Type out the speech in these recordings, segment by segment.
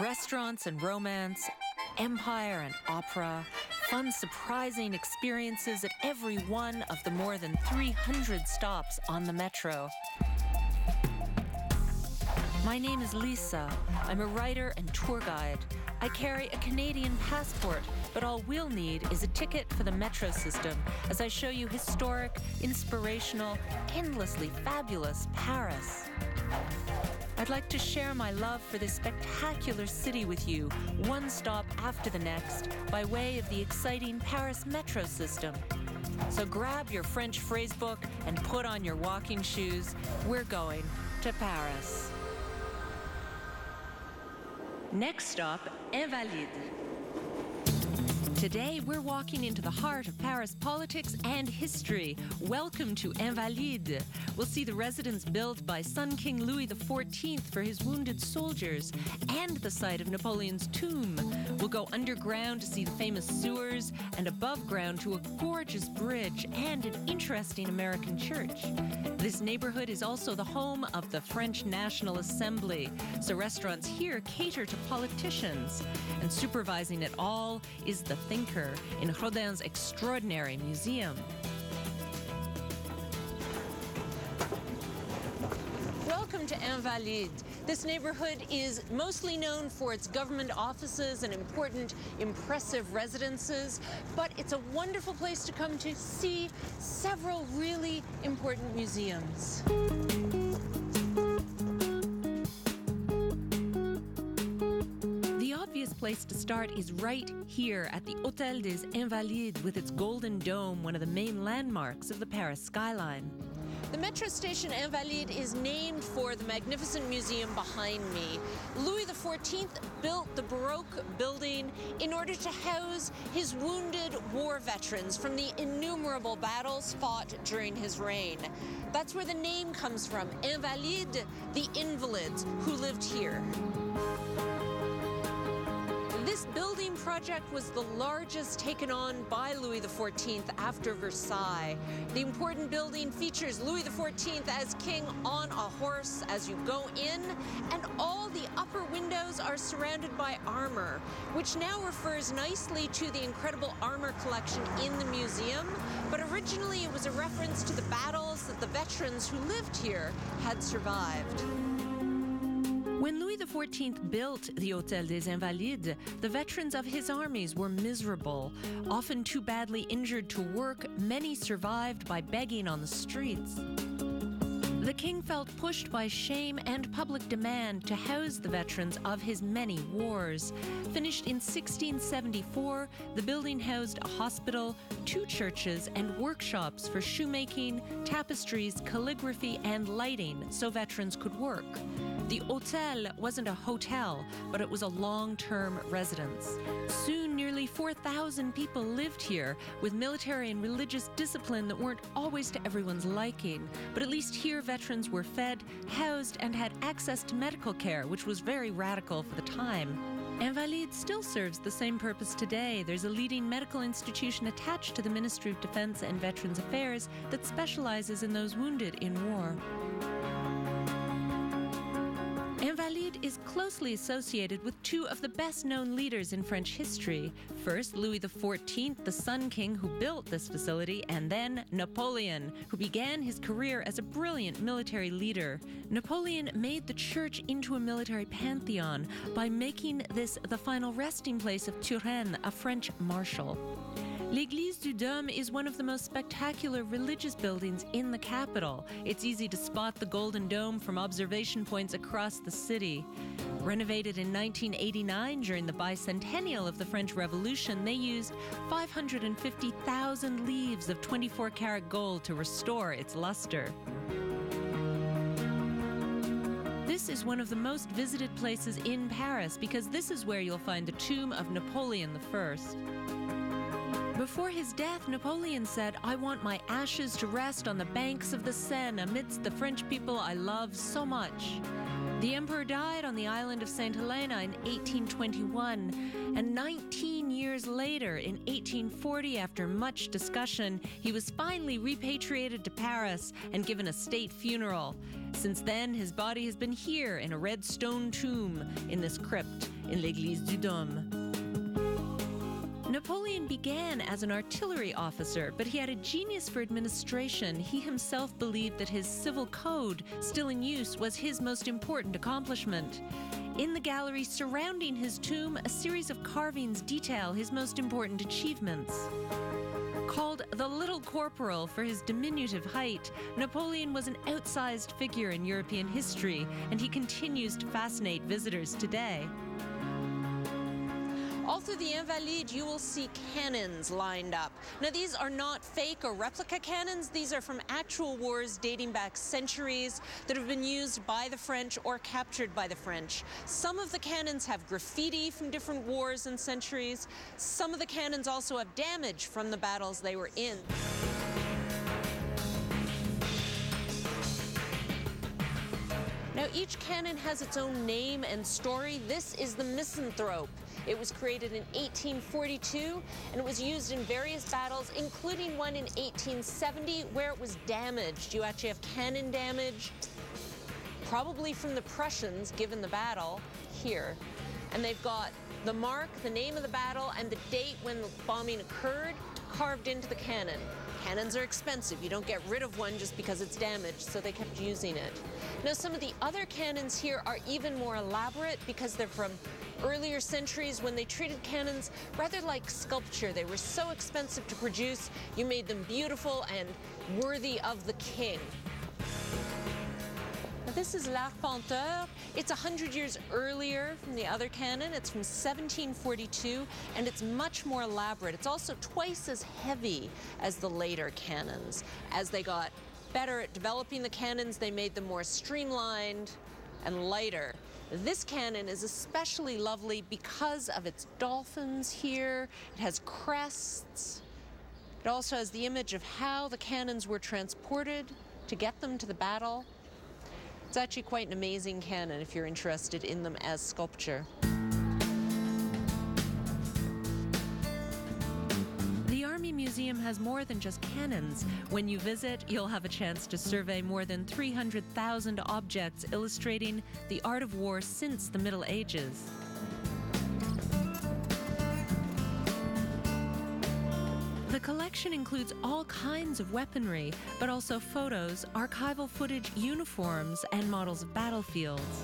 Restaurants and romance, empire and opera, fun, surprising experiences at every one of the more than 300 stops on the metro. My name is Lisa. I'm a writer and tour guide. I carry a Canadian passport, but all we'll need is a ticket for the metro system as I show you historic, inspirational, endlessly fabulous Paris. I'd like to share my love for this spectacular city with you, one stop after the next, by way of the exciting Paris metro system. So grab your French phrasebook and put on your walking shoes. We're going to Paris. Next stop, Invalides. Today, we're walking into the heart of Paris politics and history. Welcome to Invalides. We'll see the residence built by Sun King Louis XIV for his wounded soldiers and the site of Napoleon's tomb. We'll go underground to see the famous sewers and above ground to a gorgeous bridge and an interesting American church. This neighborhood is also the home of the French National Assembly, so restaurants here cater to politicians. And supervising it all is the thinker in Rodin's extraordinary museum. Welcome to Invalides. This neighborhood is mostly known for its government offices and important, impressive residences, but it's a wonderful place to come to see several really important museums. The obvious place to start is right here at the Hôtel des Invalides with its golden dome, one of the main landmarks of the Paris skyline. The metro station Invalides is named for the magnificent museum behind me. Louis XIV built the Baroque building in order to house his wounded war veterans from the innumerable battles fought during his reign. That's where the name comes from, Invalides, the invalids who lived here. This building project was the largest taken on by Louis XIV after Versailles. The important building features Louis XIV as king on a horse as you go in, and all the upper windows are surrounded by armor, which now refers nicely to the incredible armor collection in the museum, but originally it was a reference to the battles that the veterans who lived here had survived. When Louis XIV built the Hôtel des Invalides, the veterans of his armies were miserable. Often too badly injured to work, many survived by begging on the streets. The king felt pushed by shame and public demand to house the veterans of his many wars. Finished in 1674, the building housed a hospital, 2 churches, and workshops for shoemaking, tapestries, calligraphy, and lighting so veterans could work. The hôtel wasn't a hotel, but it was a long-term residence. Soon, nearly 4,000 people lived here, with military and religious discipline that weren't always to everyone's liking. But at least here, veterans were fed, housed, and had access to medical care, which was very radical for the time. Invalides still serves the same purpose today. There's a leading medical institution attached to the Ministry of Defense and Veterans Affairs that specializes in those wounded in war. Invalides is closely associated with 2 of the best-known leaders in French history. First, Louis XIV, the Sun King who built this facility, and then Napoleon, who began his career as a brilliant military leader. Napoleon made the church into a military pantheon by making this the final resting place of Turenne, a French marshal. L'Église du Dôme is one of the most spectacular religious buildings in the capital. It's easy to spot the Golden Dome from observation points across the city. Renovated in 1989 during the bicentennial of the French Revolution, they used 550,000 leaves of 24-karat gold to restore its luster. This is one of the most visited places in Paris because this is where you'll find the tomb of Napoleon I. Before his death, Napoleon said, "I want my ashes to rest on the banks of the Seine amidst the French people I love so much." The emperor died on the island of St. Helena in 1821, and 19 years later, in 1840, after much discussion, he was finally repatriated to Paris and given a state funeral. Since then, his body has been here in a red stone tomb in this crypt in l'Église du Dôme. Napoleon began as an artillery officer, but he had a genius for administration. He himself believed that his civil code, still in use, was his most important accomplishment. In the gallery surrounding his tomb, a series of carvings detail his most important achievements. Called the Little Corporal for his diminutive height, Napoleon was an outsized figure in European history, and he continues to fascinate visitors today. All through the Invalides, you will see cannons lined up. Now, these are not fake or replica cannons. These are from actual wars dating back centuries that have been used by the French or captured by the French. Some of the cannons have graffiti from different wars and centuries. Some of the cannons also have damage from the battles they were in. Now, each cannon has its own name and story. This is the misanthrope. It was created in 1842, and it was used in various battles, including one in 1870, where it was damaged. You actually have cannon damage, probably from the Prussians, given the battle, here. And they've got the mark, the name of the battle, and the date when the bombing occurred carved into the cannon. Cannons are expensive. You don't get rid of one just because it's damaged, so they kept using it. Now, some of the other cannons here are even more elaborate because they're from earlier centuries when they treated cannons rather like sculpture. They were so expensive to produce, you made them beautiful and worthy of the king. Now, this is l'Arpenteur. It's 100 years earlier from the other cannon. It's from 1742, and it's much more elaborate. It's also twice as heavy as the later cannons. As they got better at developing the cannons, they made them more streamlined and lighter. This cannon is especially lovely because of its dolphins here. It has crests. It also has the image of how the cannons were transported to get them to the battle. It's actually quite an amazing cannon if you're interested in them as sculpture. The Army Museum has more than just cannons. When you visit, you'll have a chance to survey more than 300,000 objects illustrating the art of war since the Middle Ages. The collection includes all kinds of weaponry, but also photos, archival footage, uniforms, and models of battlefields.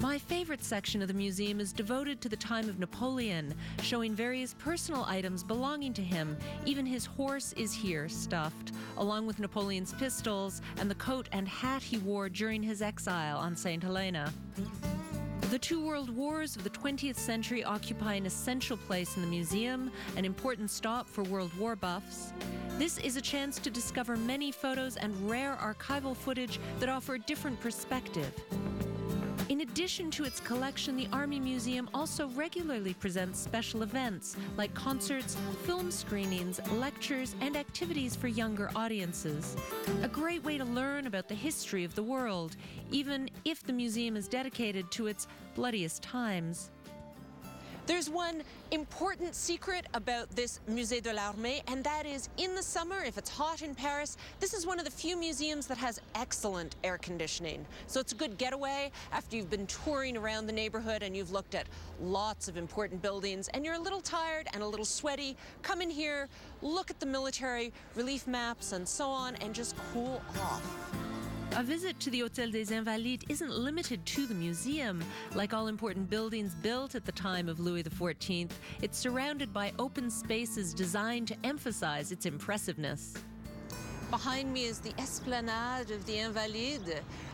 My favorite section of the museum is devoted to the time of Napoleon, showing various personal items belonging to him. Even his horse is here, stuffed, along with Napoleon's pistols and the coat and hat he wore during his exile on St. Helena. The two world wars of the 20th century occupy an essential place in the museum, an important stop for World War buffs. This is a chance to discover many photos and rare archival footage that offer a different perspective. In addition to its collection, the Army Museum also regularly presents special events like concerts, film screenings, lectures, and activities for younger audiences. A great way to learn about the history of the world, even if the museum is dedicated to its bloodiest times. There's one important secret about this Musée de l'Armée, and that is in the summer, if it's hot in Paris, this is one of the few museums that has excellent air conditioning. So it's a good getaway after you've been touring around the neighborhood and you've looked at lots of important buildings and you're a little tired and a little sweaty. Come in here, look at the military relief maps and so on, and just cool off. A visit to the Hôtel des Invalides isn't limited to the museum. Like all important buildings built at the time of Louis XIV, it's surrounded by open spaces designed to emphasize its impressiveness. Behind me is the Esplanade of the Invalides,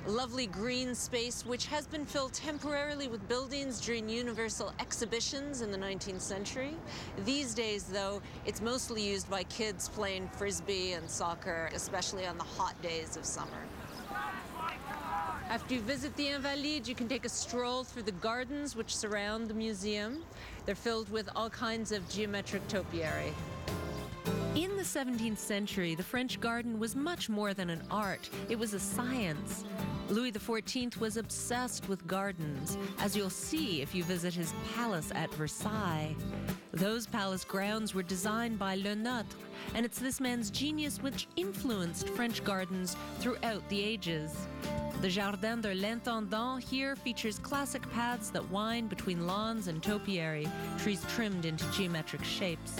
a lovely green space which has been filled temporarily with buildings during universal exhibitions in the 19th century. These days, though, it's mostly used by kids playing frisbee and soccer, especially on the hot days of summer. After you visit the Invalides, you can take a stroll through the gardens which surround the museum. They're filled with all kinds of geometric topiary. In the 17th century, the French garden was much more than an art. It was a science. Louis XIV was obsessed with gardens, as you'll see if you visit his palace at Versailles. Those palace grounds were designed by Le Notre, and it's this man's genius which influenced French gardens throughout the ages. The Jardin de l'Intendant here features classic paths that wind between lawns and topiary, trees trimmed into geometric shapes.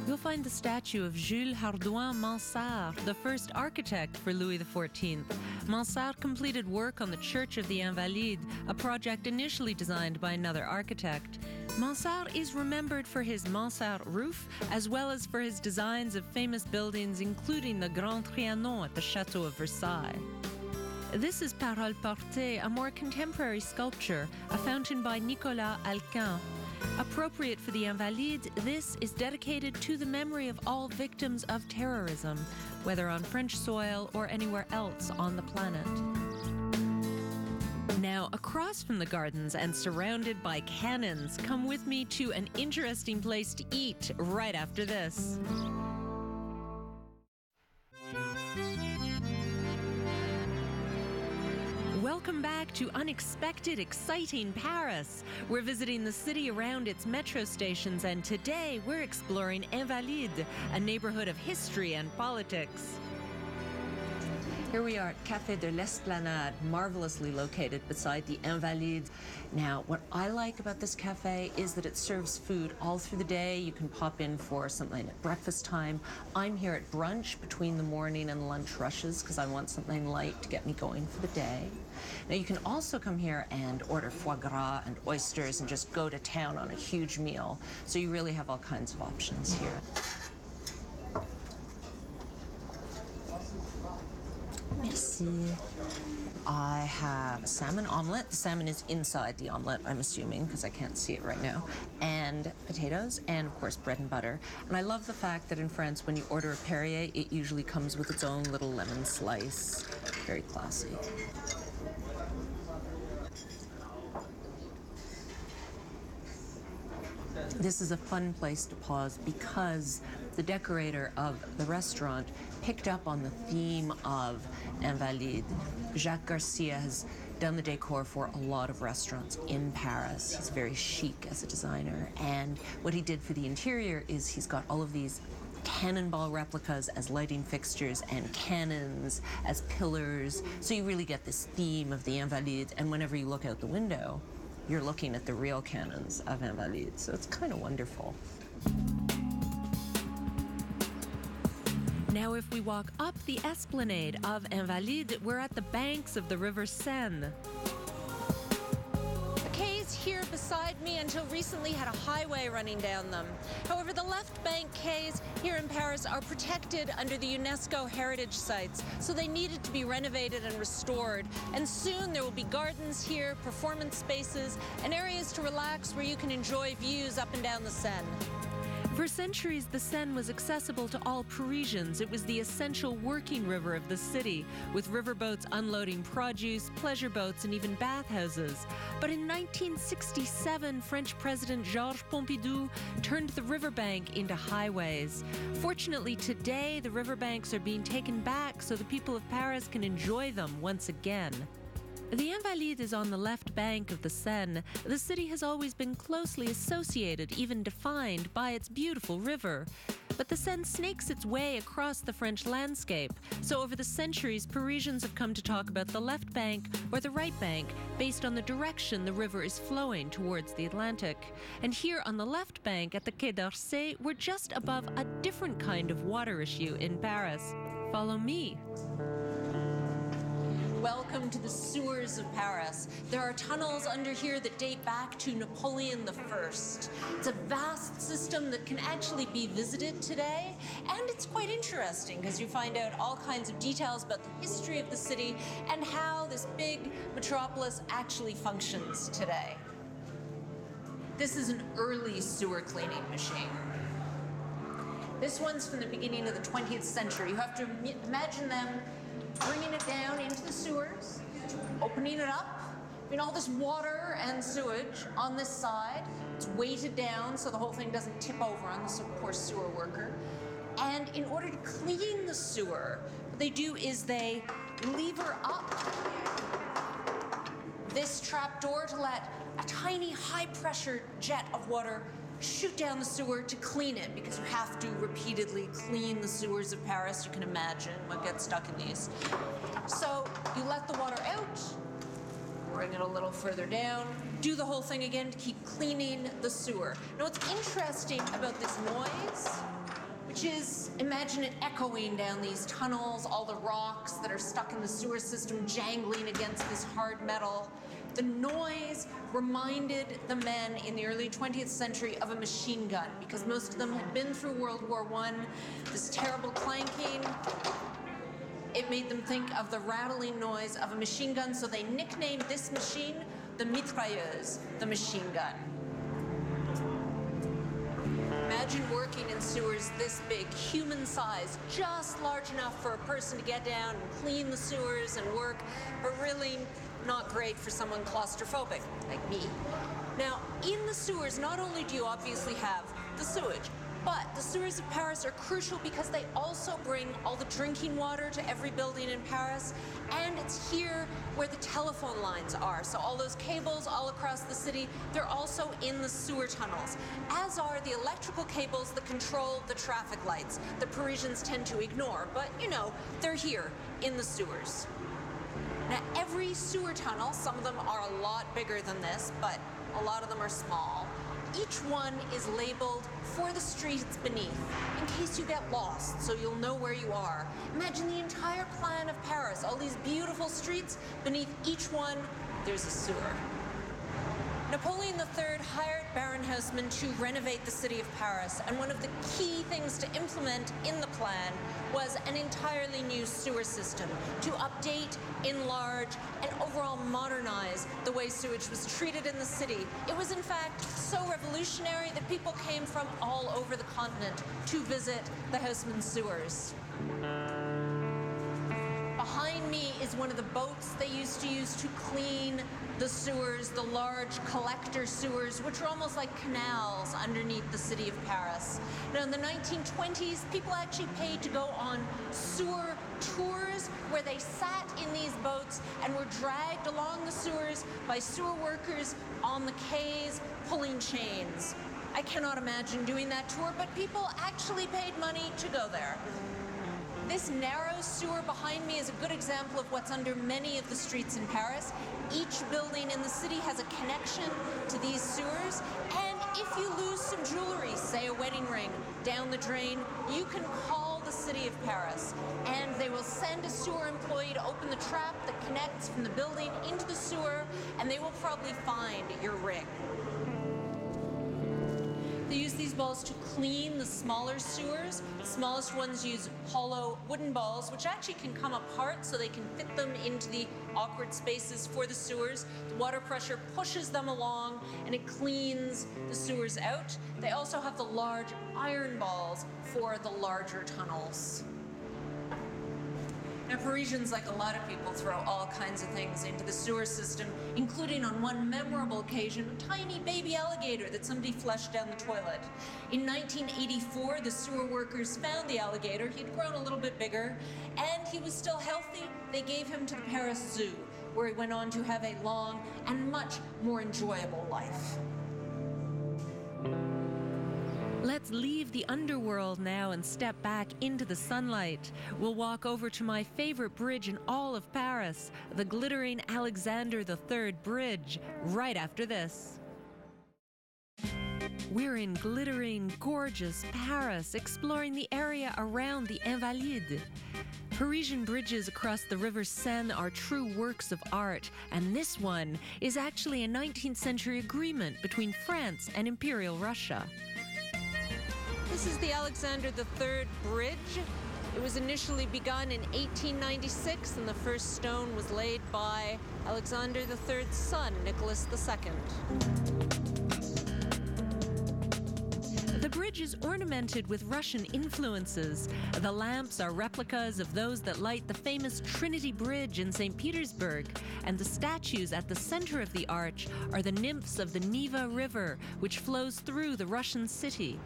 You'll find the statue of Jules Hardouin Mansart, the first architect for Louis XIV. Mansart completed work on the Church of the Invalides, a project initially designed by another architect. Mansart is remembered for his mansard roof, as well as for his designs of famous buildings, including the Grand Trianon at the Château of Versailles. This is Parole Portée, a more contemporary sculpture, a fountain by Nicolas Alquin. Appropriate for the Invalides, this is dedicated to the memory of all victims of terrorism, whether on French soil or anywhere else on the planet. Now, across from the gardens and surrounded by cannons, come with me to an interesting place to eat right after this. Welcome back to unexpected, exciting Paris. We're visiting the city around its metro stations, and today we're exploring Invalides, a neighborhood of history and politics. Here we are at Café de l'Esplanade, marvelously located beside the Invalides. Now, what I like about this cafe is that it serves food all through the day. You can pop in for something at breakfast time. I'm here at brunch between the morning and lunch rushes because I want something light to get me going for the day. Now, you can also come here and order foie gras and oysters and just go to town on a huge meal. So you really have all kinds of options here. Merci. I have a salmon omelet. The salmon is inside the omelet, I'm assuming, because I can't see it right now. And potatoes, and of course bread and butter. And I love the fact that in France, when you order a Perrier, it usually comes with its own little lemon slice. Very classy. This is a fun place to pause because the decorator of the restaurant picked up on the theme of Invalides. Jacques Garcia has done the decor for a lot of restaurants in Paris. He's very chic as a designer. And what he did for the interior is he's got all of these cannonball replicas as lighting fixtures and cannons as pillars. So you really get this theme of the Invalides. And whenever you look out the window, you're looking at the real cannons of Invalides. So it's kind of wonderful. Now, if we walk up the esplanade of Invalides, we're at the banks of the River Seine. The quays here beside me until recently had a highway running down them. However, the left bank quays here in Paris are protected under the UNESCO heritage sites, so they needed to be renovated and restored. And soon there will be gardens here, performance spaces, and areas to relax where you can enjoy views up and down the Seine. For centuries, the Seine was accessible to all Parisians. It was the essential working river of the city, with riverboats unloading produce, pleasure boats, and even bathhouses. But in 1967, French President Georges Pompidou turned the riverbank into highways. Fortunately, today, the riverbanks are being taken back so the people of Paris can enjoy them once again. The Invalides is on the left bank of the Seine. The city has always been closely associated, even defined, by its beautiful river. But the Seine snakes its way across the French landscape. So over the centuries, Parisians have come to talk about the left bank or the right bank based on the direction the river is flowing towards the Atlantic. And here on the left bank at the Quai d'Orsay, we're just above a different kind of water issue in Paris. Follow me. Welcome to the sewers of Paris. There are tunnels under here that date back to Napoleon I. It's a vast system that can actually be visited today, and it's quite interesting because you find out all kinds of details about the history of the city and how this big metropolis actually functions today. This is an early sewer cleaning machine. This one's from the beginning of the 20th century. You have to imagine them bringing it down into the sewers, opening it up. I mean, all this water and sewage on this side. It's weighted down so the whole thing doesn't tip over on this poor sewer worker. And in order to clean the sewer, what they do is they lever up this trapdoor to let a tiny high-pressure jet of water shoot down the sewer to clean it, because you have to repeatedly clean the sewers of Paris. You can imagine what gets stuck in these. So you let the water out, bring it a little further down, do the whole thing again to keep cleaning the sewer. Now what's interesting about this noise, which is, imagine it echoing down these tunnels, all the rocks that are stuck in the sewer system jangling against this hard metal. The noise reminded the men in the early 20th century of a machine gun, because most of them had been through World War I. This terrible clanking, it made them think of the rattling noise of a machine gun, so they nicknamed this machine the mitrailleuse, the machine gun. Imagine working in sewers this big, human-sized, just large enough for a person to get down and clean the sewers and work, but really not great for someone claustrophobic like me. Now, in the sewers, not only do you obviously have the sewage, but the sewers of Paris are crucial because they also bring all the drinking water to every building in Paris, and it's here where the telephone lines are. So all those cables all across the city, they're also in the sewer tunnels, as are the electrical cables that control the traffic lights that Parisians tend to ignore. But, you know, they're here in the sewers. Now, every sewer tunnel, some of them are a lot bigger than this, but a lot of them are small. Each one is labeled for the street it's beneath, in case you get lost, so you'll know where you are. Imagine the entire plan of Paris, all these beautiful streets. Beneath each one, there's a sewer. Napoleon III hired Baron Haussmann to renovate the city of Paris, and one of the key things to implement in the plan was an entirely new sewer system to update, enlarge, and overall modernize the way sewage was treated in the city. It was, in fact, so revolutionary that people came from all over the continent to visit the Haussmann sewers. Behind me is one of the boats they used to use to clean the sewers, the large collector sewers, which are almost like canals underneath the city of Paris. Now, in the 1920s, people actually paid to go on sewer tours where they sat in these boats and were dragged along the sewers by sewer workers on the quays pulling chains. I cannot imagine doing that tour, but people actually paid money to go there. This narrow sewer behind me is a good example of what's under many of the streets in Paris. Each building in the city has a connection to these sewers, and if you lose some jewelry, say a wedding ring, down the drain, you can call the city of Paris, and they will send a sewer employee to open the trap that connects from the building into the sewer, and they will probably find your ring. They use these balls to clean the smaller sewers. The smallest ones use hollow wooden balls, which actually can come apart so they can fit them into the awkward spaces for the sewers. The water pressure pushes them along and it cleans the sewers out. They also have the large iron balls for the larger tunnels. Now, Parisians, like a lot of people, throw all kinds of things into the sewer system, including on one memorable occasion, a tiny baby alligator that somebody flushed down the toilet. In 1984, the sewer workers found the alligator. He'd grown a little bit bigger, and he was still healthy. They gave him to the Paris Zoo, where he went on to have a long and much more enjoyable life. Let's leave the underworld now and step back into the sunlight. We'll walk over to my favorite bridge in all of Paris, the glittering Alexander III Bridge, right after this. We're in glittering, gorgeous Paris, exploring the area around the Invalides. Parisian bridges across the River Seine are true works of art, and this one is actually a 19th century agreement between France and Imperial Russia. This is the Alexander III Bridge. It was initially begun in 1896, and the first stone was laid by Alexander III's son, Nicholas II. The bridge is ornamented with Russian influences. The lamps are replicas of those that light the famous Trinity Bridge in St. Petersburg, and the statues at the center of the arch are the nymphs of the Neva River, which flows through the Russian city.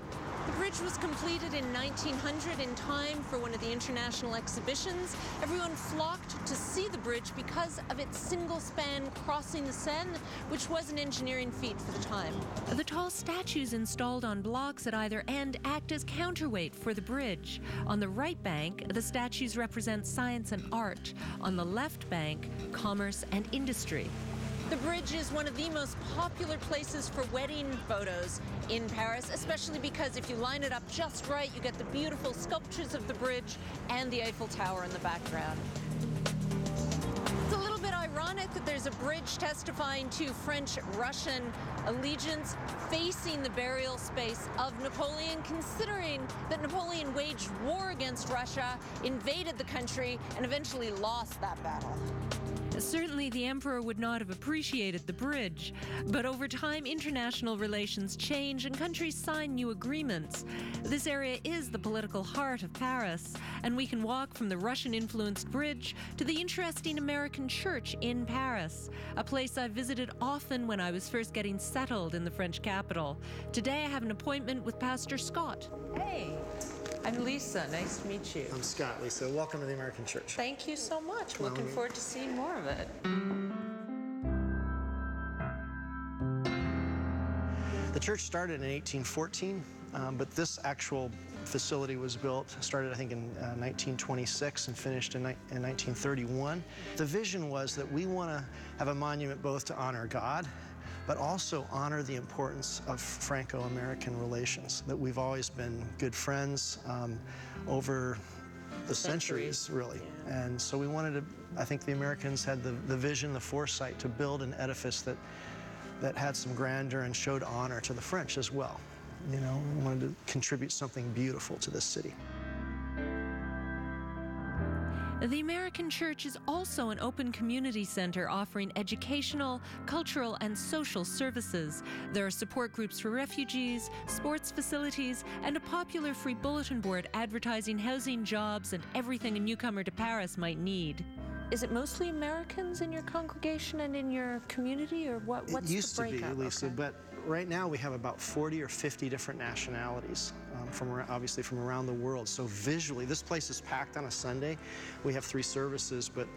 The bridge was completed in 1900 in time for one of the international exhibitions. Everyone flocked to see the bridge because of its single span crossing the Seine, which was an engineering feat for the time. The tall statues installed on blocks at either end act as counterweight for the bridge. On the right bank, the statues represent science and art. On the left bank, commerce and industry. The bridge is one of the most popular places for wedding photos in Paris, especially because if you line it up just right, you get the beautiful sculptures of the bridge and the Eiffel Tower in the background. It's a little bit ironic that there's a bridge testifying to French-Russian allegiance facing the burial space of Napoleon, considering that Napoleon waged war against Russia, invaded the country, and eventually lost that battle. Certainly, the emperor would not have appreciated the bridge. But over time, international relations change and countries sign new agreements. This area is the political heart of Paris, and we can walk from the Russian-influenced bridge to the interesting American church in Paris, a place I visited often when I was first getting settled in the French capital. Today, I have an appointment with Pastor Scott. Hey. I'm Lisa. Nice to meet you. I'm Scott. Lisa, welcome to the American Church. Thank you so much. Looking forward to seeing more of it. The church started in 1814, but this actual facility was started I think in 1926 and finished in 1931. The vision was that we want to have a monument both to honor God, but also honor the importance of Franco-American relations, that we've always been good friends over the centuries, really. Yeah. And so we wanted to, I think the Americans had the vision, the foresight to build an edifice that had some grandeur and showed honor to the French as well. You know, we wanted to contribute something beautiful to this city. The American Church is also an open community center offering educational, cultural, and social services. There are support groups for refugees, sports facilities, and a popular free bulletin board advertising housing, jobs, and everything a newcomer to Paris might need. Is it mostly Americans in your congregation and in your community, or what's the breakup? It used to be, Lisa, but right now we have about 40 or 50 different nationalities, obviously from around the world. So visually, this place is packed on a Sunday. We have 3 services, but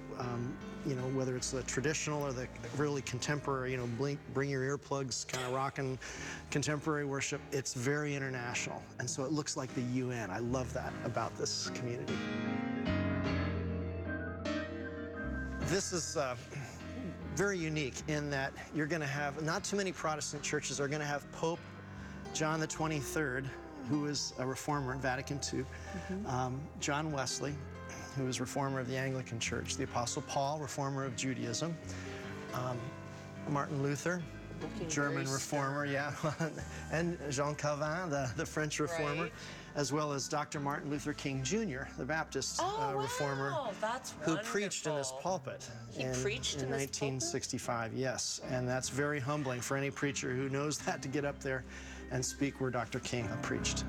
you know, whether it's the traditional or the really contemporary, you know, bring your earplugs, kind of rockin' contemporary worship, it's very international. And so it looks like the UN. I love that about this community. This is very unique in that you're going to have, not too many Protestant churches are going to have Pope John the 23rd, who is a reformer in Vatican II, John Wesley, who is reformer of the Anglican Church, the Apostle Paul, reformer of Judaism, Martin Luther, German reformer, yeah, and Jean Calvin, the French reformer. Right. As well as Dr. Martin Luther King Jr., the Baptist reformer, who preached in this pulpit in 1965, yes. And that's very humbling for any preacher who knows that, to get up there and speak where Dr. King preached.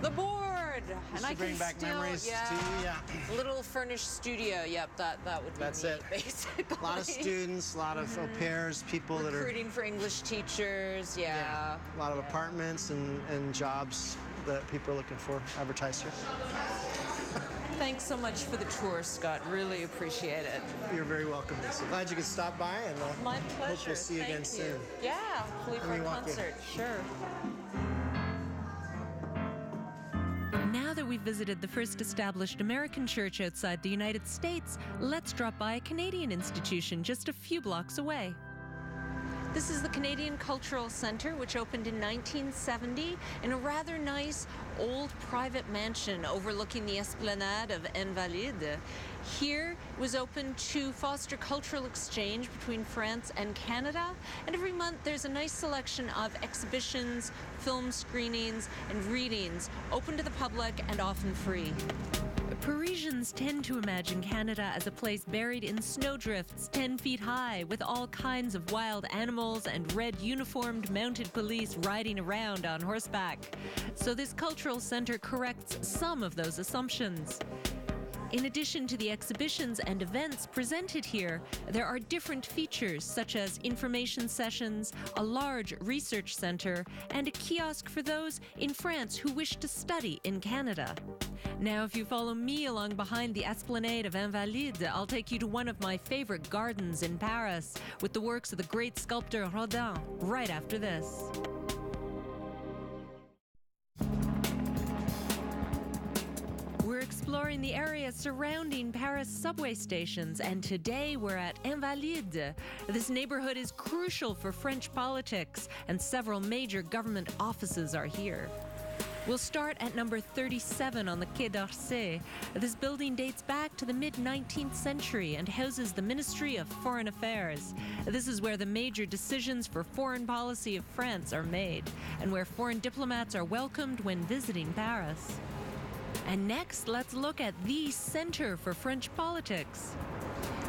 The board! And I bring back memories to you, yeah. Little furnished studio, yep, that would be That's neat, it. Basically. A lot of students, a lot of au pairs, people that are recruiting for English teachers, yeah. A lot of apartments and jobs that people are looking for advertised here. Thanks so much for the tour, Scott. Really appreciate it. You're very welcome, Lisa. Glad you could stop by, and my pleasure. Hope we'll see you again soon. Yeah, hopefully for a concert. Sure. Now that we've visited the first established American church outside the United States, let's drop by a Canadian institution just a few blocks away. This is the Canadian Cultural Centre, which opened in 1970 in a rather nice old private mansion overlooking the esplanade of Invalides. Here it was open to foster cultural exchange between France and Canada, and every month there's a nice selection of exhibitions, film screenings, and readings open to the public and often free. Parisians tend to imagine Canada as a place buried in snowdrifts 10 feet high, with all kinds of wild animals and red uniformed mounted police riding around on horseback. So this cultural center corrects some of those assumptions. In addition to the exhibitions and events presented here, there are different features such as information sessions, a large research center, and a kiosk for those in France who wish to study in Canada. Now, if you follow me along behind the Esplanade of Invalides, I'll take you to one of my favorite gardens in Paris with the works of the great sculptor Rodin right after this. We're exploring the area surrounding Paris subway stations, and today we're at Invalides. This neighborhood is crucial for French politics, and several major government offices are here. We'll start at number 37 on the Quai d'Orsay. This building dates back to the mid-19th century and houses the Ministry of Foreign Affairs. This is where the major decisions for foreign policy of France are made, and where foreign diplomats are welcomed when visiting Paris. And next, let's look at the center for French politics.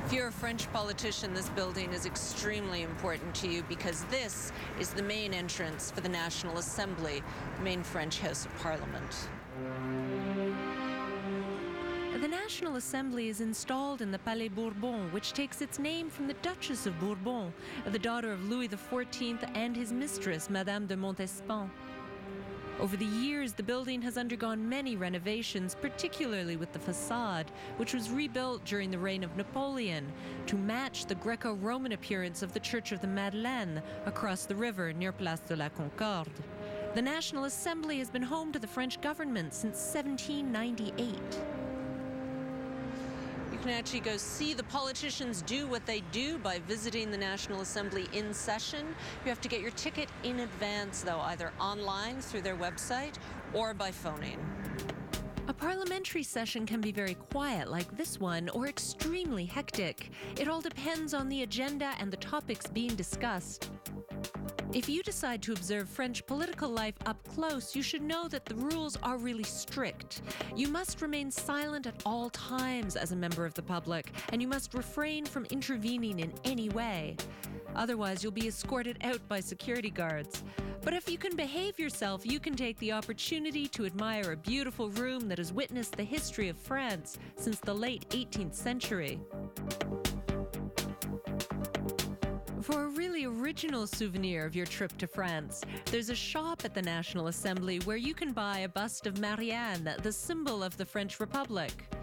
If you're a French politician, this building is extremely important to you because this is the main entrance for the National Assembly, the main French House of Parliament. The National Assembly is installed in the Palais Bourbon, which takes its name from the Duchess of Bourbon, the daughter of Louis XIV and his mistress, Madame de Montespan. Over the years, the building has undergone many renovations, particularly with the facade, which was rebuilt during the reign of Napoleon to match the Greco-Roman appearance of the Church of the Madeleine across the river near Place de la Concorde. The National Assembly has been home to the French government since 1798. You can actually go see the politicians do what they do by visiting the National Assembly in session. You have to get your ticket in advance, though, either online through their website or by phoning. A parliamentary session can be very quiet like this one, or extremely hectic. It all depends on the agenda and the topics being discussed. If you decide to observe French political life up close, you should know that the rules are really strict. You must remain silent at all times as a member of the public, and you must refrain from intervening in any way. Otherwise, you'll be escorted out by security guards. But if you can behave yourself, you can take the opportunity to admire a beautiful room that has witnessed the history of France since the late 18th century. For a really original souvenir of your trip to France, there's a shop at the National Assembly where you can buy a bust of Marianne, the symbol of the French Republic.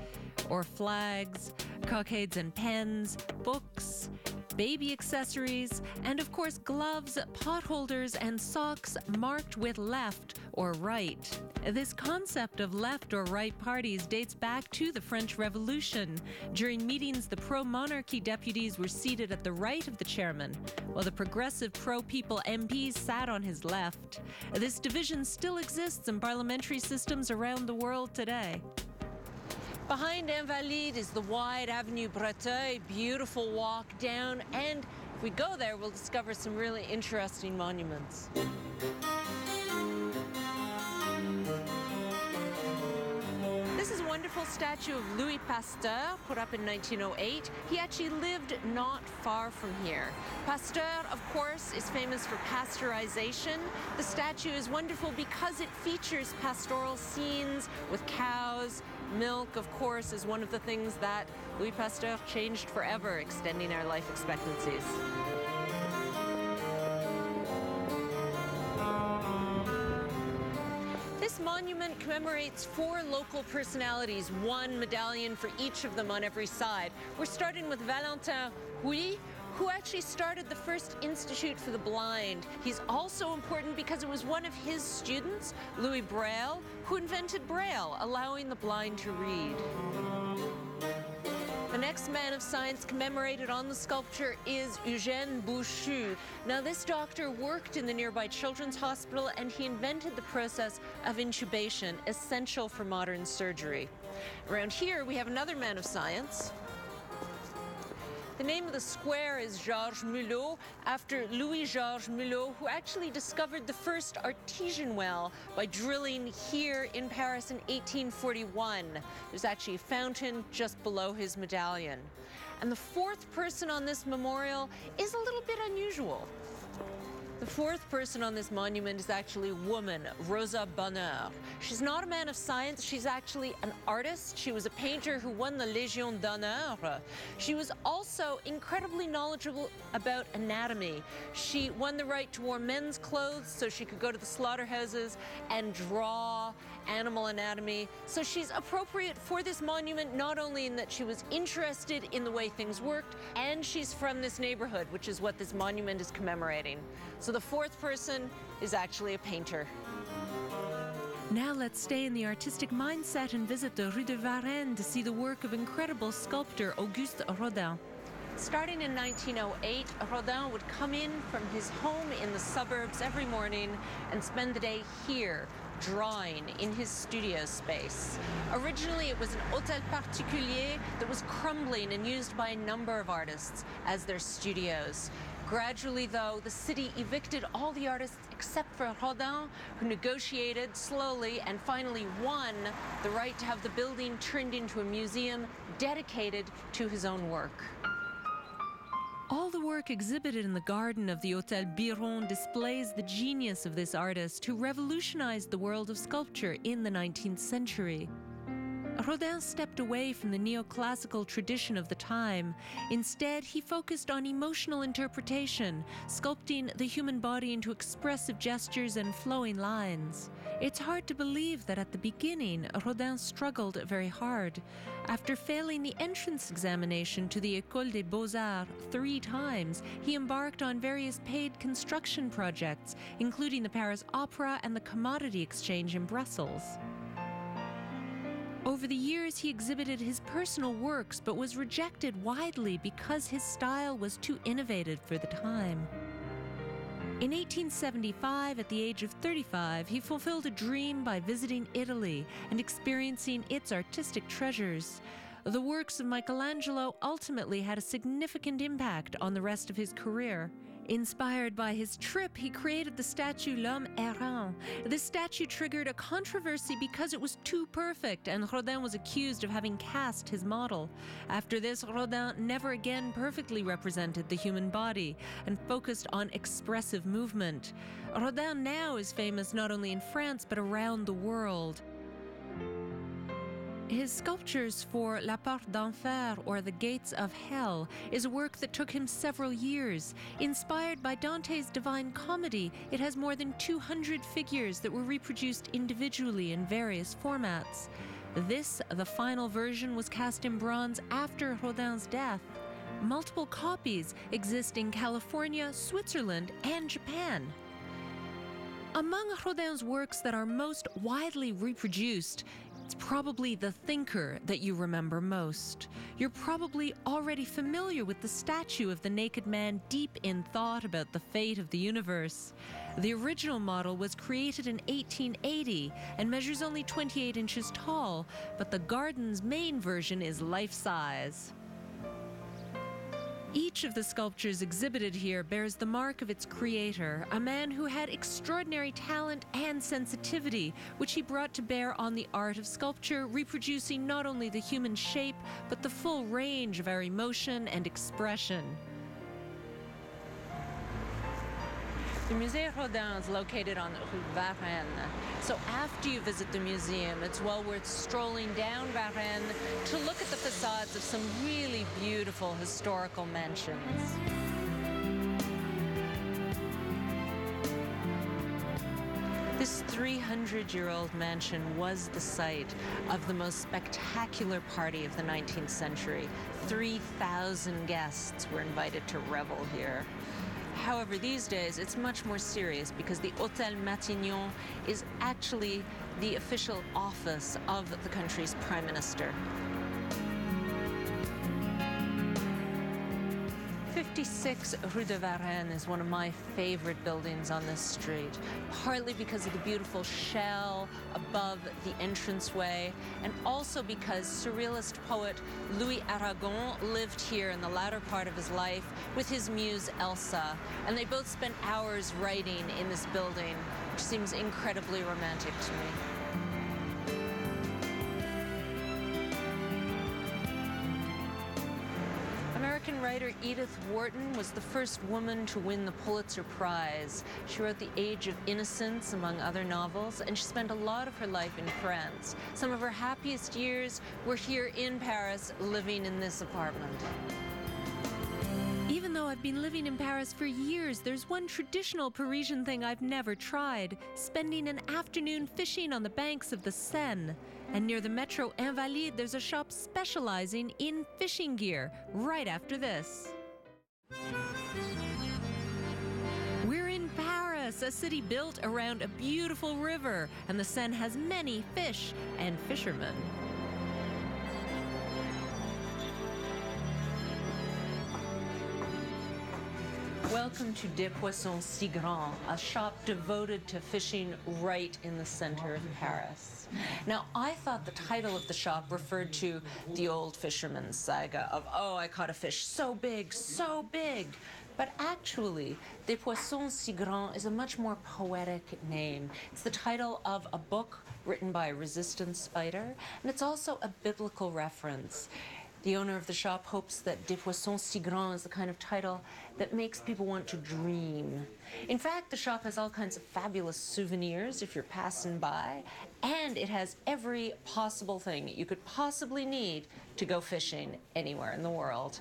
Or flags, cockades and pens, books, baby accessories, and of course gloves, potholders, and socks marked with left or right. This concept of left or right parties dates back to the French Revolution. During meetings, the pro-monarchy deputies were seated at the right of the chairman, while the progressive pro-people MPs sat on his left. This division still exists in parliamentary systems around the world today. Behind Invalides is the wide Avenue Breteuil, beautiful walk down, and if we go there, we'll discover some really interesting monuments. This is a wonderful statue of Louis Pasteur, put up in 1908. He actually lived not far from here. Pasteur, of course, is famous for pasteurization. The statue is wonderful because it features pastoral scenes with cows. Milk, of course, is one of the things that Louis Pasteur changed forever, extending our life expectancies. This monument commemorates 4 local personalities, one medallion for each of them on every side. We're starting with Valentin Houy, who actually started the first Institute for the Blind. He's also important because it was one of his students, Louis Braille, who invented Braille, allowing the blind to read. The next man of science commemorated on the sculpture is Eugène Bouchu. Now, this doctor worked in the nearby children's hospital, and he invented the process of intubation, essential for modern surgery. Around here, we have another man of science. The name of the square is Georges Mulot, after Louis-Georges Mulot, who actually discovered the first artesian well by drilling here in Paris in 1841. There's actually a fountain just below his medallion. And the 4th person on this memorial is a little bit unusual. The fourth person on this monument is actually a woman, Rosa Bonheur. She's not a man of science, she's actually an artist. She was a painter who won the Légion d'honneur. She was also incredibly knowledgeable about anatomy. She won the right to wear men's clothes so she could go to the slaughterhouses and draw animal anatomy. So she's appropriate for this monument, not only in that she was interested in the way things worked, and she's from this neighborhood, which is what this monument is commemorating. So the fourth person is actually a painter. Now let's stay in the artistic mindset and visit the Rue de Varennes to see the work of incredible sculptor Auguste Rodin. Starting in 1908, Rodin would come in from his home in the suburbs every morning and spend the day here, drawing in his studio space. Originally, it was an hôtel particulier that was crumbling and used by a number of artists as their studios. Gradually, though, the city evicted all the artists except for Rodin, who negotiated slowly and finally won the right to have the building turned into a museum dedicated to his own work. All the work exhibited in the garden of the Hôtel Biron displays the genius of this artist who revolutionized the world of sculpture in the 19th century. Rodin stepped away from the neoclassical tradition of the time. Instead, he focused on emotional interpretation, sculpting the human body into expressive gestures and flowing lines. It's hard to believe that at the beginning, Rodin struggled very hard. After failing the entrance examination to the École des Beaux-Arts 3 times, he embarked on various paid construction projects, including the Paris Opera and the Commodity Exchange in Brussels. Over the years, he exhibited his personal works, but was rejected widely because his style was too innovative for the time. In 1875, at the age of 35, he fulfilled a dream by visiting Italy and experiencing its artistic treasures. The works of Michelangelo ultimately had a significant impact on the rest of his career. Inspired by his trip, he created the statue L'Homme Errant. This statue triggered a controversy because it was too perfect, and Rodin was accused of having cast his model. After this, Rodin never again perfectly represented the human body and focused on expressive movement. Rodin now is famous not only in France but around the world. His sculptures for La Porte d'Enfer, or The Gates of Hell, is a work that took him several years. Inspired by Dante's Divine Comedy, it has more than 200 figures that were reproduced individually in various formats. This, the final version, was cast in bronze after Rodin's death. Multiple copies exist in California, Switzerland, and Japan. Among Rodin's works that are most widely reproduced, it's probably The Thinker that you remember most. You're probably already familiar with the statue of the naked man deep in thought about the fate of the universe. The original model was created in 1880 and measures only 28 inches tall, but the garden's main version is life-size. Each of the sculptures exhibited here bears the mark of its creator, a man who had extraordinary talent and sensitivity, which he brought to bear on the art of sculpture, reproducing not only the human shape, but the full range of our emotion and expression. The Musée Rodin is located on Rue Varennes. So after you visit the museum, it's well worth strolling down Varennes to look at the facades of some really beautiful historical mansions. This 300-year-old mansion was the site of the most spectacular party of the 19th century. 3,000 guests were invited to revel here. However, these days, it's much more serious because the Hôtel Matignon is actually the official office of the country's prime minister. 56 Rue de Varennes is one of my favorite buildings on this street, partly because of the beautiful shell above the entranceway, and also because surrealist poet Louis Aragon lived here in the latter part of his life with his muse Elsa, and they both spent hours writing in this building, which seems incredibly romantic to me. American writer Edith Wharton was the first woman to win the Pulitzer Prize. She wrote The Age of Innocence, among other novels, and she spent a lot of her life in France. Some of her happiest years were here in Paris, living in this apartment. Even though I've been living in Paris for years, there's one traditional Parisian thing I've never tried: spending an afternoon fishing on the banks of the Seine. And near the metro Invalides, there's a shop specializing in fishing gear, right after this. We're in Paris, a city built around a beautiful river, and the Seine has many fish and fishermen. Welcome to Des Poissons Si Grands, a shop devoted to fishing right in the center of Paris. Now, I thought the title of the shop referred to the old fisherman's saga of, oh, I caught a fish so big, so big. But actually, Des Poissons Si Grands is a much more poetic name. It's the title of a book written by a resistance fighter, and it's also a biblical reference. The owner of the shop hopes that Des Poissons Si Grands is the kind of title that makes people want to dream. In fact, the shop has all kinds of fabulous souvenirs if you're passing by, and it has every possible thing you could possibly need to go fishing anywhere in the world.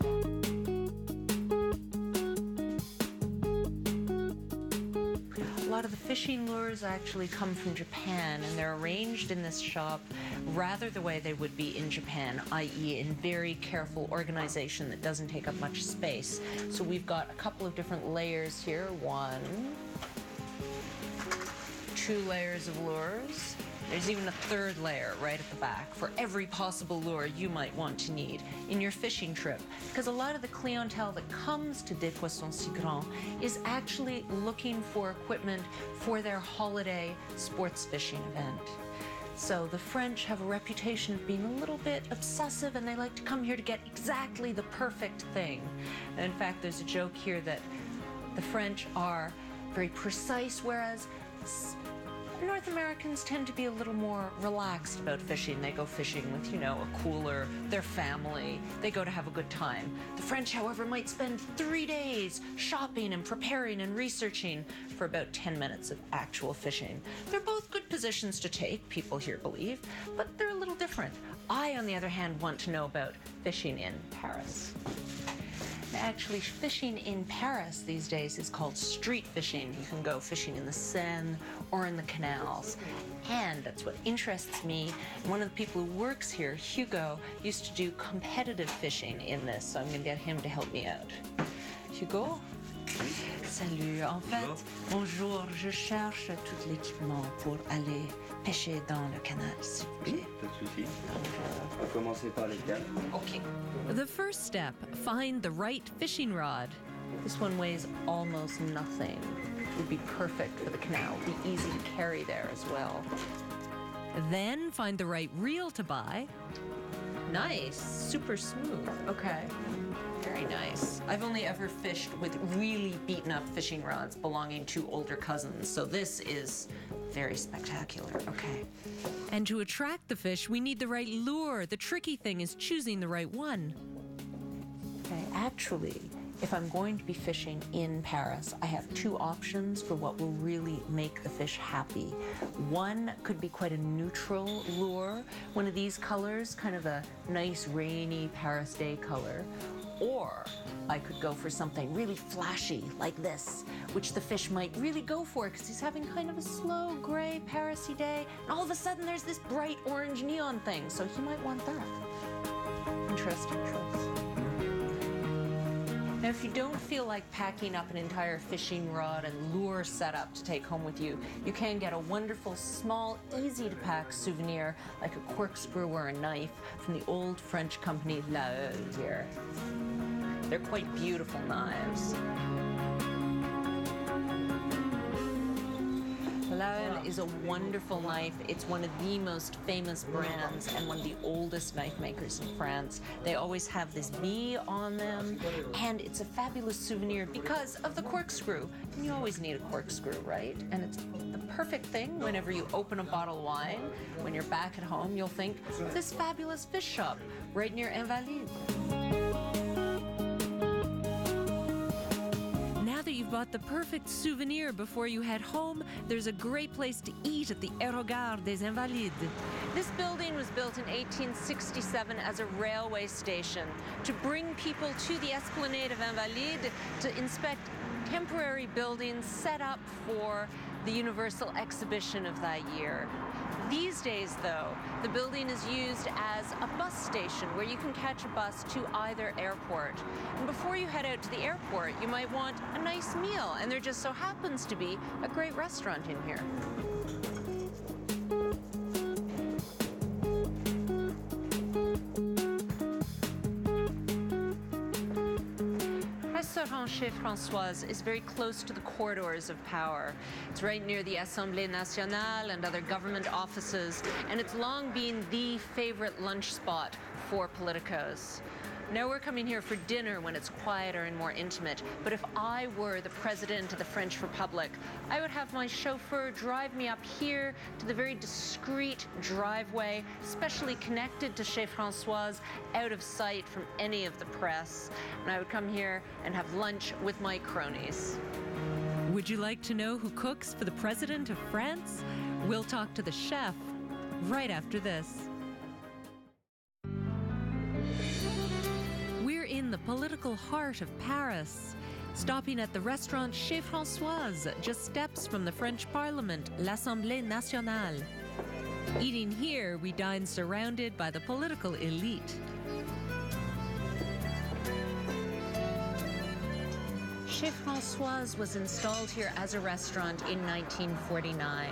A lot of the fishing lures actually come from Japan, and they're arranged in this shop rather the way they would be in Japan, i.e. in very careful organization that doesn't take up much space. So we've got a couple of different layers here. 1, 2 layers of lures. There's even a 3rd layer right at the back for every possible lure you might want to need in your fishing trip. Because a lot of the clientele that comes to Des Poissons Si Grands is actually looking for equipment for their holiday sports fishing event. So the French have a reputation of being a little bit obsessive, and they like to come here to get exactly the perfect thing. And in fact, there's a joke here that the French are very precise, whereas North Americans tend to be a little more relaxed about fishing. They go fishing with, a cooler, their family. They go to have a good time. The French, however, might spend 3 days shopping and preparing and researching for about 10 minutes of actual fishing. They're both good positions to take, people here believe, but they're a little different. I, on the other hand, want to know about fishing in Paris. Actually, fishing in Paris these days is called street fishing. You can go fishing in the Seine or in the canals. And that's what interests me. One of the people who works here, Hugo, used to do competitive fishing in this, so I'm going to get him to help me out. Hugo? Salut. En fait, bonjour. Je cherche tout l'équipement pour aller pêcher dans le canal, s'il vous plaît. Pas de souci. On va commencer par les câbles. Okay. The first step, find the right fishing rod. This one weighs almost nothing. It would be perfect for the canal. It would be easy to carry there as well. Then find the right reel to buy. Nice. Super smooth. Okay. Very nice. I've only ever fished with really beaten up fishing rods belonging to older cousins, so this is very spectacular. Okay. And to attract the fish, we need the right lure. The tricky thing is choosing the right one. Okay, actually, if I'm going to be fishing in Paris, I have 2 options for what will really make the fish happy. One could be quite a neutral lure, one of these colors, kind of a nice rainy Paris day color. Or I could go for something really flashy like this, which the fish might really go for because he's having kind of a slow, gray, Paris-y day, and all of a sudden there's this bright orange neon thing, so he might want that. Interesting choice. Now, if you don't feel like packing up an entire fishing rod and lure setup to take home with you, you can get a wonderful, small, easy-to-pack souvenir like a corkscrew or a knife from the old French company La Heule here. They're quite beautiful knives. La Heule is a wonderful knife. It's one of the most famous brands and one of the oldest knife makers in France. They always have this bee on them, and it's a fabulous souvenir because of the corkscrew. And you always need a corkscrew, right? And it's the perfect thing whenever you open a bottle of wine. When you're back at home, you'll think, this fabulous fish shop right near Invalides. you've bought the perfect souvenir before you head home, there's a great place to eat at the Aérogare des Invalides. This building was built in 1867 as a railway station to bring people to the Esplanade of Invalides to inspect temporary buildings set up for the Universal Exhibition of that year. These days, though, the building is used as a bus station where you can catch a bus to either airport. And before you head out to the airport, you might want a nice meal, and there just so happens to be a great restaurant in here. Restaurant Chez Françoise is very close to the corridors of power. It's right near the Assemblée Nationale and other government offices, and it's long been the favorite lunch spot for politicos. Now we're coming here for dinner when it's quieter and more intimate, but if I were the president of the French Republic, I would have my chauffeur drive me up here to the very discreet driveway, specially connected to Chez Françoise, out of sight from any of the press. And I would come here and have lunch with my cronies. Would you like to know who cooks for the President of France? We'll talk to the chef right after this. In the political heart of Paris, stopping at the restaurant Chez Françoise, just steps from the French Parliament, l'Assemblée Nationale. Eating here, we dine surrounded by the political elite. Chez Françoise was installed here as a restaurant in 1949,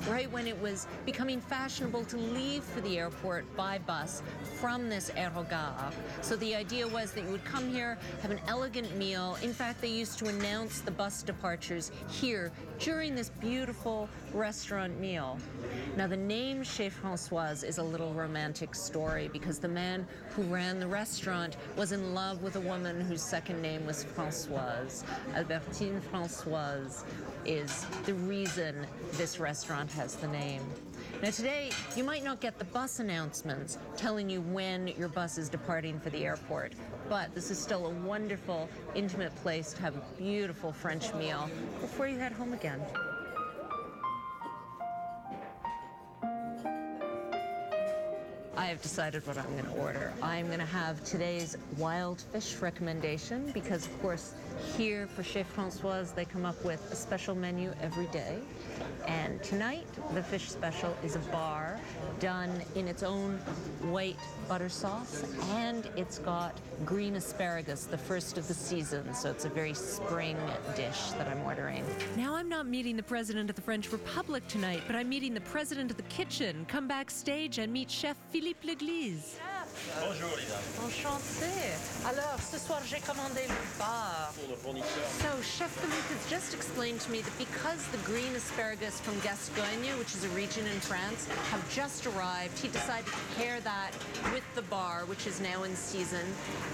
right when it was becoming fashionable to leave for the airport by bus from this aérogare. So the idea was that you would come here, have an elegant meal. In fact, they used to announce the bus departures here during this beautiful restaurant meal. Now, the name Chez Françoise is a little romantic story because the man who ran the restaurant was in love with a woman whose second name was Françoise. Albertine Françoise is the reason this restaurant has the name. Now today, you might not get the bus announcements telling you when your bus is departing for the airport, but this is still a wonderful, intimate place to have a beautiful French meal before you head home again. I have decided what I'm going to order. I'm going to have today's wild fish recommendation because, of course, here for Chez Françoise, they come up with a special menu every day. And tonight, the fish special is a bar done in its own white butter sauce, and it's got green asparagus, the first of the season, so it's a very spring dish that I'm ordering. Now I'm not meeting the President of the French Republic tonight, but I'm meeting the President of the Kitchen. Come backstage and meet Chef Philippe Leglise. Bonjour, Lisa. Enchanté. Alors, ce soir, j'ai commandé le bar. So, Chef Philippe has just explained to me that because the green asparagus from Gascogne, which is a region in France, have just arrived, he decided to pair that with the bar, which is now in season.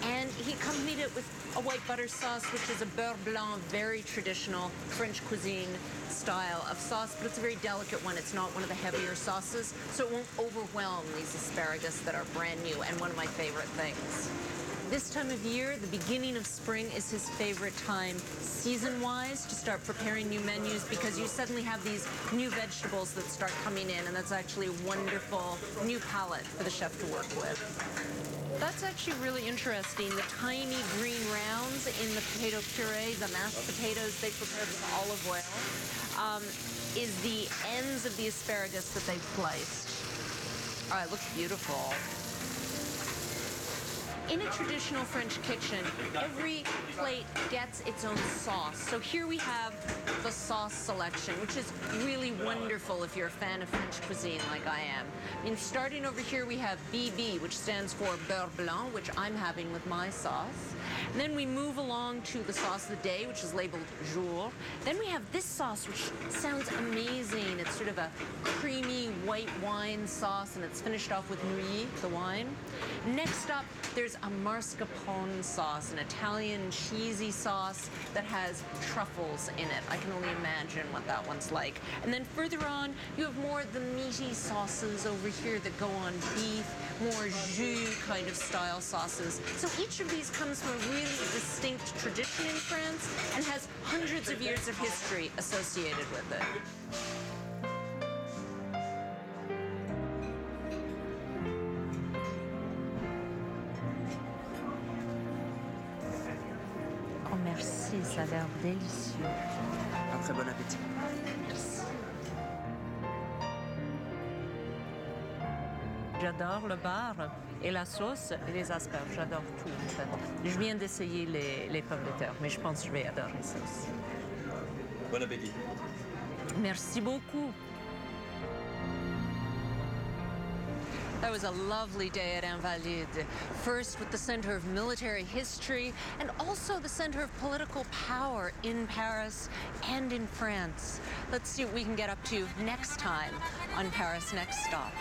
And he accompanied it with a white butter sauce, which is a beurre blanc, very traditional French cuisine style of sauce, but it's a very delicate one. It's not one of the heavier sauces, so it won't overwhelm these asparagus that are brand new and one of my favorite things. This time of year, the beginning of spring, is his favorite time, season-wise, to start preparing new menus because you suddenly have these new vegetables that start coming in, and that's actually a wonderful new palette for the chef to work with. That's actually really interesting. The tiny green rounds in the potato puree, the mashed potatoes they prepared with olive oil, is the ends of the asparagus that they've sliced. Oh, it looks beautiful. In a traditional French kitchen, every plate gets its own sauce. So here we have the sauce selection, which is really wonderful if you're a fan of French cuisine like I am. I mean, starting over here, we have BB, which stands for beurre blanc, which I'm having with my sauce. And then we move along to the sauce of the day, which is labeled jour. Then we have this sauce, which sounds amazing. It's sort of a creamy white wine sauce, and it's finished off with Nuit, the wine. Next up, there's a mascarpone sauce, an Italian cheesy sauce that has truffles in it. I can only imagine what that one's like. And then further on, you have more of the meaty sauces over here that go on beef, more jus kind of style sauces. So each of these comes from a really distinct tradition in France and has hundreds of years of history associated with it. Oh, merci, ça a l'air délicieux. Un très bon appétit. J'adore le bar et la sauce et les asperges. J'adore tout, en fait. Je viens d'essayer les pommes de terre, mais je pense que je vais adorer ça aussi. Bon appétit. Merci beaucoup. That was a lovely day at Invalides. First with the center of military history and also the center of political power in Paris and in France. Let's see what we can get up to next time on Paris Next Stop.